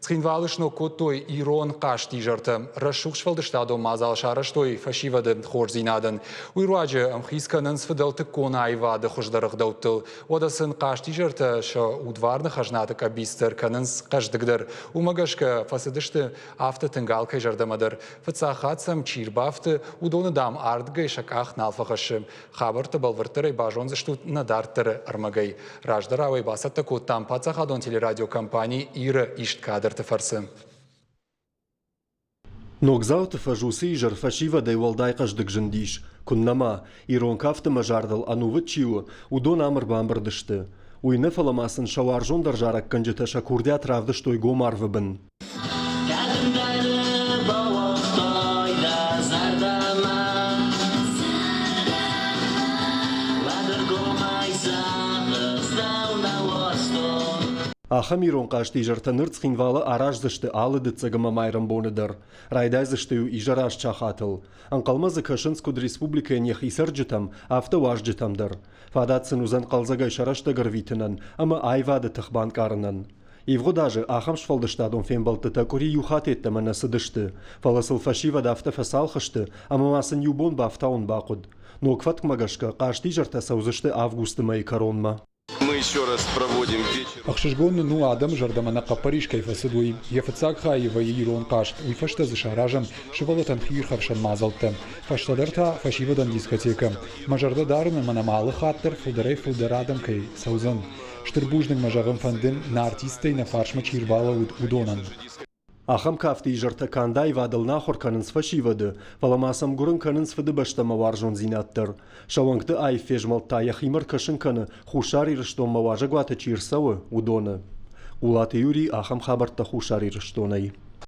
Цхинвалышно котой Ирон кашти жарта. Расшукшвалды штадо мазал шараштой фашивады хорзинадын. Уйруаджи амхисканын сфидалты кона айвады хождарых даутыл. Одасын кашти жарта ша удварны хажнаты кабистер канынс кашдыгдар. Умагашка фасадышты афты тынгалкай жардамадар. Фыцахатсам чирбафты удоны дам ардгай шаках налфахашым. Хабарты балвыртырай бажонзыштут надартыры армагай. Раждаравай басатта коттам пацахадон телерадиокомпании Ира Кадр фарсы. Ногзаут фажуси жар фашива дай валдай каждык жындиш. Куннама Ирон кафты мажардал анувы чиу удон амыр бамбырдышты. Уйны фаламасын шаваржон даржарак канжыта шакурдя травдыштой гомарвыбын. Ахам Ирон кашти жартаныр цхинвалы араждышты алыды цыгыма майрым боныдыр. Райдайзыштыю ижараш чахатыл. Анкалмазы Кашынскуд республика нех исарджытам, автоважджытамдыр. Фадатсын узан қалзагай шараштагыр витінін, ама айвады тықбан карынын. Ивго даже ахам шфалдыштадон фембалты такури юхат етті мана сыдышты. Фаласыл фашивада автофасалхышты, ама масын юбон бафтаун бақуд. Но кватк магашка кашти жарта саузышты августы май коронма. Мы еще раз проводим вечер. Ахшишгон ну адам жардамана капаришка и фасадуи. Ефацакха и Ирон кашт. И фашта за шаражем шивалатан хирхавшан мазалтем. Фаштадарта фашивадан дискотека. Мажарда дарна манамалы хаттер фударей фударадам кай саузан. Штырбужным мажагам фандин на артисты на фаршма чирбала удонан. Ахам кафти жарта кандай вадыл нахор канынс фашивады. Валамасам гурын канынс фыды баштама варжон зинаттыр. Шавангты ай фежмалта яхимар кашын каны хушари рыштон маважа гвата чирсавы удоны. Улаты юри ахам хабарта хушари рыштонай.